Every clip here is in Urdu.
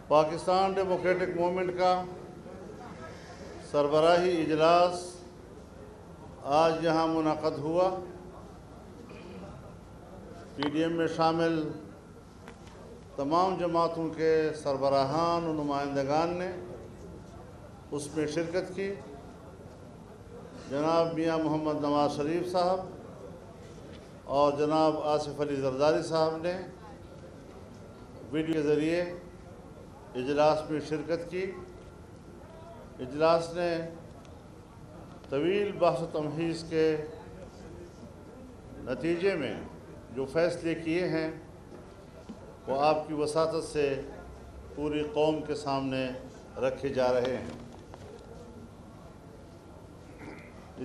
پاکستان ڈیموکریٹک موومنٹ کا سربراہی اجلاس آج یہاں منعقد ہوا۔ پی ڈی ایم میں شامل تمام جماعتوں کے سربراہان و نمائندگان نے اس میں شرکت کی۔ جناب میاں محمد نواز شریف صاحب اور جناب آصف علی زرداری صاحب نے ویڈیو کے ذریعے اجلاس میں شرکت کی۔ اجلاس نے طویل بحث و تمہیز کے نتیجے میں جو فیصلے کیے ہیں وہ آپ کی وساطت سے پوری قوم کے سامنے رکھے جا رہے ہیں۔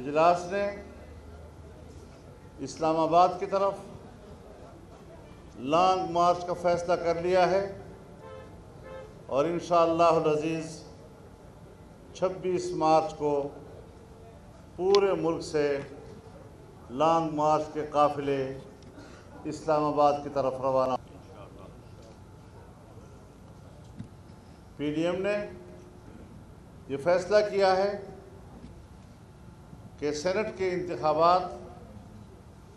اجلاس نے اسلام آباد کی طرف لانگ مارچ کا فیصلہ کر لیا ہے اور انشاءاللہ العزیز 26 مارچ کو پورے ملک سے لانگ مارچ کے قافلے اسلام آباد کی طرف روانہ۔ پی ڈی ایم نے یہ فیصلہ کیا ہے کہ سینٹ کے انتخابات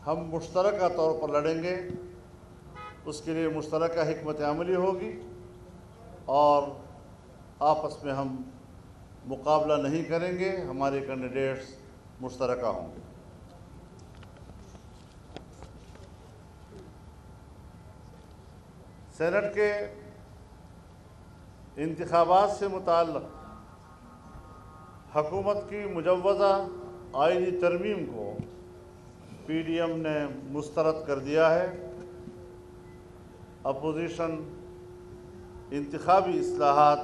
ہم مشترکہ طور پر لڑیں گے۔ اس کے لیے مشترکہ حکمت عملی ہوگی اور آپس میں ہم مقابلہ نہیں کریں گے، ہمارے کینڈیڈیٹس مشترکہ ہوں گے۔ سینٹ کے انتخابات سے متعلق حکومت کی مجوزہ آئینی ترمیم کو پی ڈی ایم نے مسترد کر دیا ہے۔ اپوزیشن انتخابی اصلاحات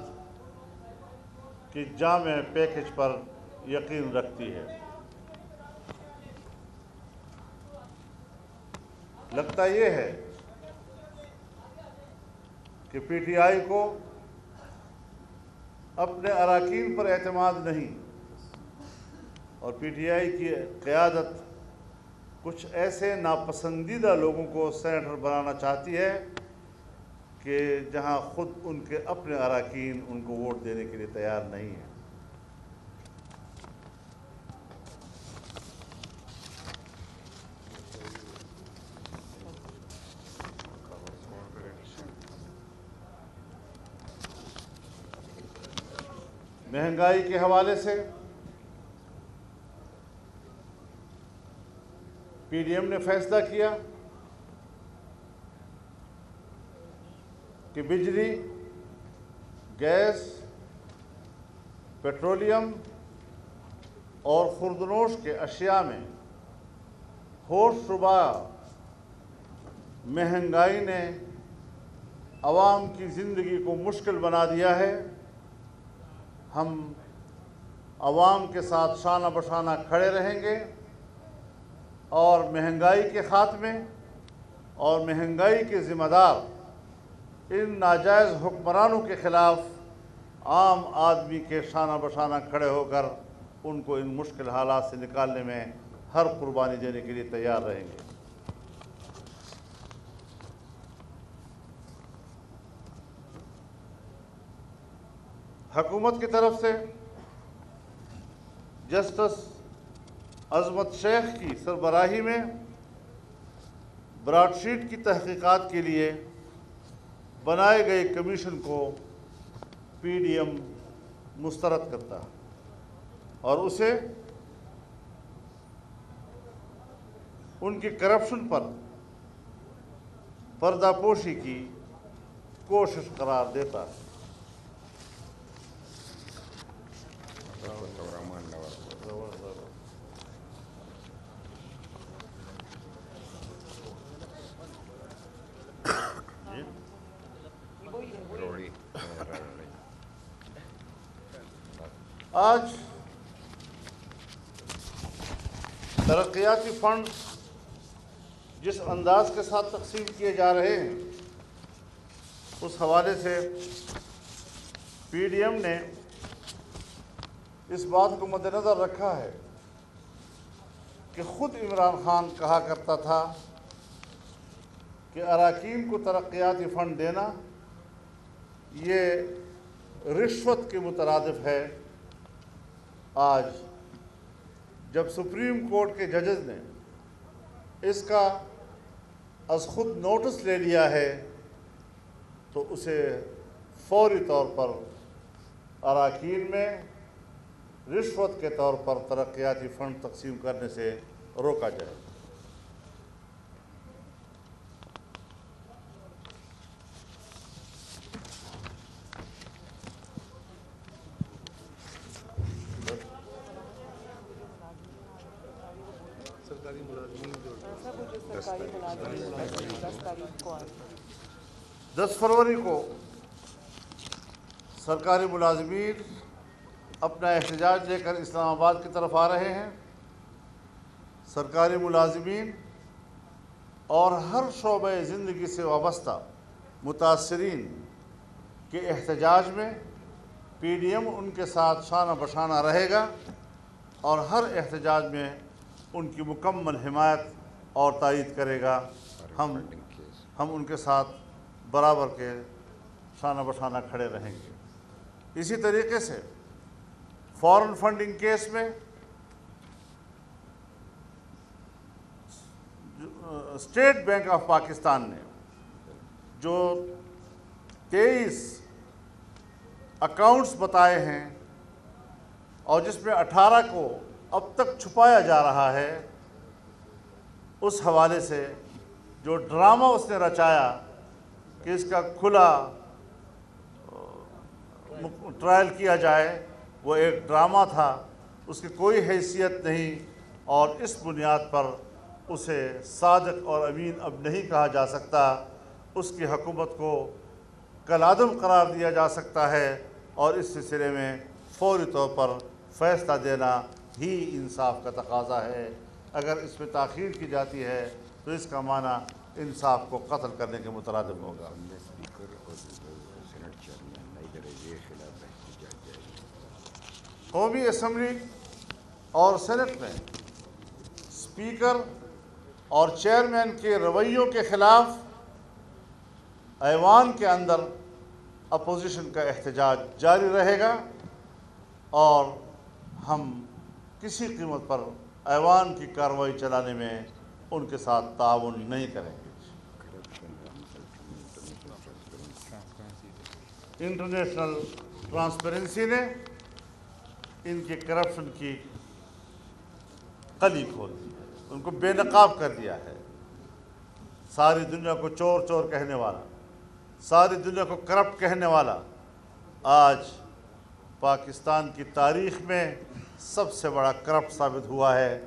کی جامع پیکج پر یقین رکھتی ہے۔ لگتا یہ ہے کہ پی ٹی آئی کو اپنے اراکین پر اعتماد نہیں اور پی ٹی آئی کی قیادت کچھ ایسے ناپسندیدہ لوگوں کو سینیٹر بنانا چاہتی ہے کہ جہاں خود ان کے اپنے اراکین ان کو ووٹ دینے کے لیے تیار نہیں ہیں۔ مہنگائی کے حوالے سے پی ڈی ایم نے فیصلہ کیا کہ بجلی، گیس، پیٹرولیم اور خوردنوش کے اشیاء میں ہوش ربا مہنگائی نے عوام کی زندگی کو مشکل بنا دیا ہے۔ ہم عوام کے ساتھ شانہ بشانہ کھڑے رہیں گے اور مہنگائی کے خاتمے اور مہنگائی کے ذمہ دار ان ناجائز حکمرانوں کے خلاف عام آدمی کے شانہ بشانہ کھڑے ہو کر ان کو ان مشکل حالات سے نکالنے میں ہر قربانی دینے کے لیے تیار رہیں گے۔ حکومت کی طرف سے جسٹس عظمت شیخ کی سربراہی میں براڈ شیٹ کی تحقیقات کے لیے بنائے گئے کمیشن کو پی ڈی ایم مسترد کرتا ہے اور اسے ان کی کرپشن پر پردہ پوشی کی کوشش قرار دیتا ہے۔ آج ترقیاتی فنڈ جس انداز کے ساتھ تقسیم کیے جا رہے ہیں اس حوالے سے پی ڈی ایم نے اس بات کو مد نظر رکھا ہے کہ خود عمران خان کہا کرتا تھا کہ اراکین کو ترقیاتی فنڈ دینا یہ رشوت کے مترادف ہے۔ آج جب سپریم کورٹ کے ججز نے اس کا از خود نوٹس لے لیا ہے تو اسے فوری طور پر اراکین میں رشوت کے طور پر ترقیاتی فنڈ تقسیم کرنے سے روکا جائے۔ سرکاری ملازمین جو 10 فروری کو سرکاری ملازمین اپنا احتجاج لے کر اسلام آباد کی طرف آ رہے ہیں۔ سرکاری ملازمین اور ہر شعبہ زندگی سے وابستہ متاثرین کے احتجاج میں پی ڈی ایم ان کے ساتھ شانہ بشانہ رہے گا اور ہر احتجاج میں ان کی مکمل حمایت اور تائید کرے گا۔ ہم ان کے ساتھ برابر کے شانہ بشانہ کھڑے رہیں گے۔ اسی طریقے سے فارن فنڈنگ کیس میں اسٹیٹ بینک آف پاکستان نے جو 23 اکاؤنٹس بتائے ہیں اور جس میں 18 کو اب تک چھپایا جا رہا ہے، اس حوالے سے جو ڈرامہ اس نے رچایا کہ اس کا کھلا ٹرائل کیا جائے، وہ ایک ڈرامہ تھا، اس کی کوئی حیثیت نہیں، اور اس بنیاد پر اسے صادق اور امین اب نہیں کہا جا سکتا۔ اس کی حکومت کو کالعدم قرار دیا جا سکتا ہے اور اس سلسلے میں فوری طور پر فیصلہ دینا ہی انصاف کا تقاضا ہے۔ اگر اس میں تاخیر کی جاتی ہے تو اس کا معنی انصاف کو قتل کرنے کے مترادف ہوگا۔ قومی اسمبلی اور سینٹ میں اسپیکر اور چیئرمین کے رویوں کے خلاف ایوان کے اندر اپوزیشن کا احتجاج جاری رہے گا اور ہم کسی قیمت پر ایوان کی کارروائی چلانے میں ان کے ساتھ تعاون نہیں کریں گے۔ انٹرنیشنل ٹرانسپیرنسی نے ان کی کرپشن کی قلی کھول دی ہے، ان کو بے نقاب کر دیا ہے۔ ساری دنیا کو چور چور کہنے والا، ساری دنیا کو کرپٹ کہنے والا، آج پاکستان کی تاریخ میں سب سے بڑا کرپٹ ثابت ہوا ہے،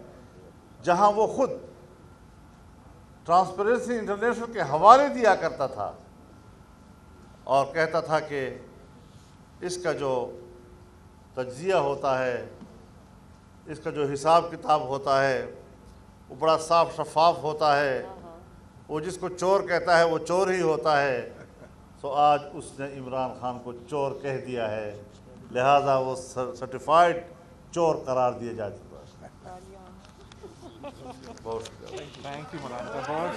جہاں وہ خود ٹرانسپیرنسی انٹرنیشنل کے حوالے دیا کرتا تھا اور کہتا تھا کہ اس کا جو تجزیہ ہوتا ہے، اس کا جو حساب کتاب ہوتا ہے وہ بڑا صاف شفاف ہوتا ہے، وہ جس کو چور کہتا ہے وہ چور ہی ہوتا ہے۔ سو آج اس نے عمران خان کو چور کہہ دیا ہے، لہٰذا وہ سرٹیفائیڈ چور قرار دیے جا چکا ہے۔ بہت شکریہ۔ تھینک یو مولانا صاحب،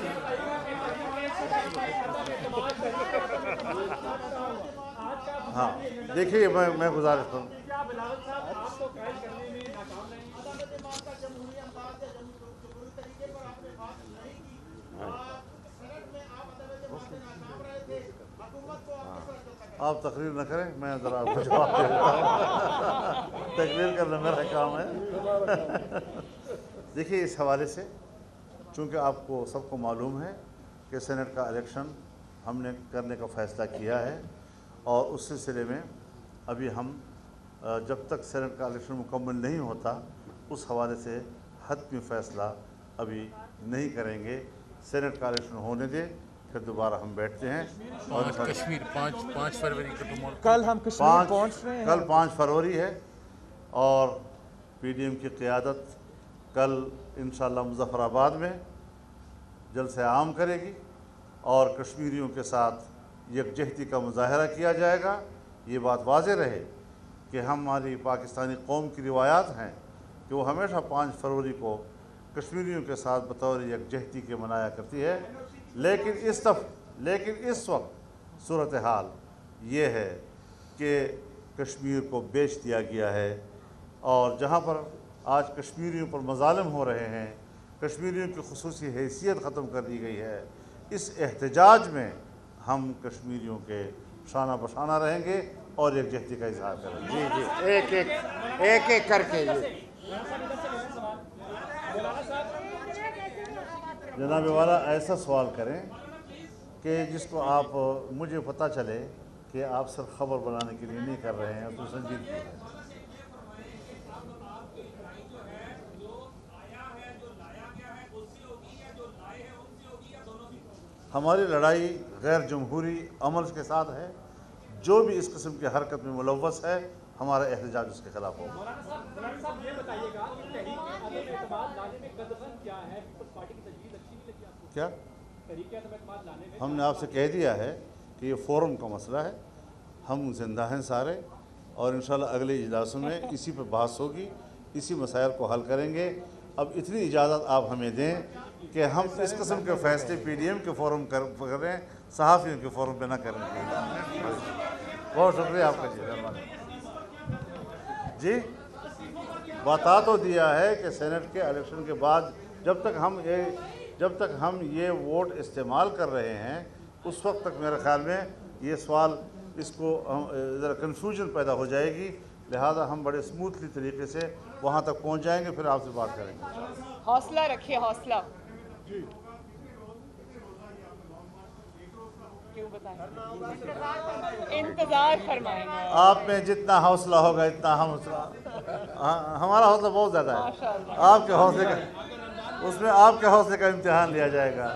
ہاں دیکھیے، میں گزارش کروں، آپ تقریر نہ کریں، میں ذرا آپ کو جواب دے دیتا ہوں۔ تقریر کرنا میرا کام ہے۔ دیکھیے، اس حوالے سے چونکہ آپ کو سب کو معلوم ہے کہ سینٹ کا الیکشن ہم نے کرنے کا فیصلہ کیا ہے، اور اس سلسلے میں ابھی ہم جب تک سینٹ کا الیکشن مکمل نہیں ہوتا اس حوالے سے حتمی فیصلہ ابھی نہیں کریں گے۔ سینٹ کا الیکشن ہونے دیں، پھر دوبارہ ہم بیٹھتے ہیں۔ اور کشمیر 5 فروری کو کل ہم کشمیر پہنچ رہے ہیں۔ کل 5 فروری ہے اور پی ڈی ایم کی قیادت کل انشاءاللہ مظفر آباد میں جلسہ عام کرے گی اور کشمیریوں کے ساتھ یکجہتی کا مظاہرہ کیا جائے گا۔ یہ بات واضح رہے کہ ہماری پاکستانی قوم کی روایات ہیں کہ وہ ہمیشہ 5 فروری کو کشمیریوں کے ساتھ بطور یکجہتی کے منایا کرتی ہے، لیکن اس وقت صورتحال یہ ہے کہ کشمیر کو بیچ دیا گیا ہے، اور جہاں پر آج کشمیریوں پر مظالم ہو رہے ہیں، کشمیریوں کی خصوصی حیثیت ختم کر دی گئی ہے، اس احتجاج میں ہم کشمیریوں کے شانہ بشانہ رہیں گے اور یکجہتی کا اظہار کریں گے۔ جی جی ایک ایک کر کے جناب والا ایسا سوال کریں کہ جس کو آپ مجھے پتہ چلے کہ آپ صرف خبر بنانے کے لیے نہیں کر رہے ہیں، تو سنجیدگی ہے۔ ہماری لڑائی غیر جمہوری عمل کے ساتھ ہے، جو بھی اس قسم کی حرکت میں ملوث ہے ہمارا احتجاج اس کے خلاف ہوگا۔ مولانا صاحب یہ بتائیے گا کہ تحریک عدم اعتماد لانے میں قدغن کیا ہے؟ پیپلز پارٹی کی تجویز اچھی نہیں لگی آپ کو؟ کیا تحریک عدم اعتماد لانے میں ہم نے آپ سے کہہ دیا ہے کہ یہ فورم کا مسئلہ ہے، ہم زندہ ہیں سارے، اور انشاءاللہ اگلے اجلاسوں میں اسی پہ بحث ہوگی، اسی مسائل کو حل کریں گے۔ اب اتنی اجازت آپ ہمیں دیں کہ ہم اس قسم کے فیصلے پی ڈی ایم کے فورم کر رہے ہیں، صحافیوں کے فورم پہ نہ کریں گے۔ بہت شکریہ آپ کا جی بتا تو دیا ہے کہ سینٹ کے الیکشن کے بعد جب تک ہم یہ ووٹ استعمال کر رہے ہیں اس وقت تک میرے خیال میں یہ سوال اس کو ذرا کنفیوژن پیدا ہو جائے گی، لہذا ہم بڑے اسموتھلی طریقے سے وہاں تک پہنچ جائیں گے، پھر آپ سے بات کریں گے۔ حوصلہ رکھیے، حوصلہ کیوں بتائیں؟ انتظار فرمائیں گے آپ میں جتنا حوصلہ ہوگا اتنا ہمارا حوصلہ بہت زیادہ ہے، آپ کے حوصلے کا اس میں آپ کے حوصلے کا امتحان لیا جائے گا۔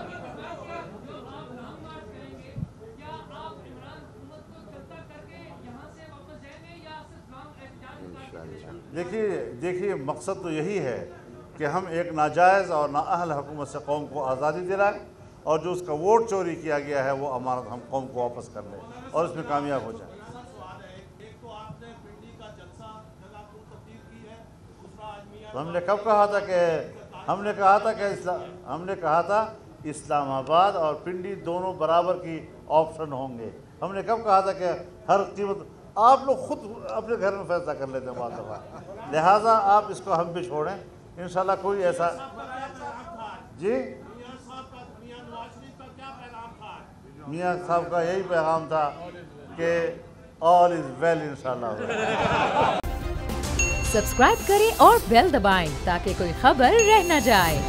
دیکھیے مقصد تو یہی ہے کہ ہم ایک ناجائز اور نااہل حکومت سے قوم کو آزادی دلائیں، اور جو اس کا ووٹ چوری کیا گیا ہے وہ امانت ہم قوم کو واپس کر لیں اور اس میں کامیاب ہو جائیں۔ ہم نے کب کہا تھا کہ اسلام آباد اور پنڈی دونوں برابر کی آپشن ہوں گے؟ ہم نے کب کہا تھا کہ ہر قیمت؟ آپ لوگ خود اپنے گھر میں فیصلہ کر لیتے ہیں بعض دفعہ، لہٰذا آپ اس کو ہم پہ چھوڑیں، انشاءاللہ کوئی ایسا جی میاں صاحب کا یہی پیغام تھا کہ آل از ویل انشاءاللہ۔ سبسکرائب کریں اور بیل دبائیں تاکہ کوئی خبر رہ نہ جائے۔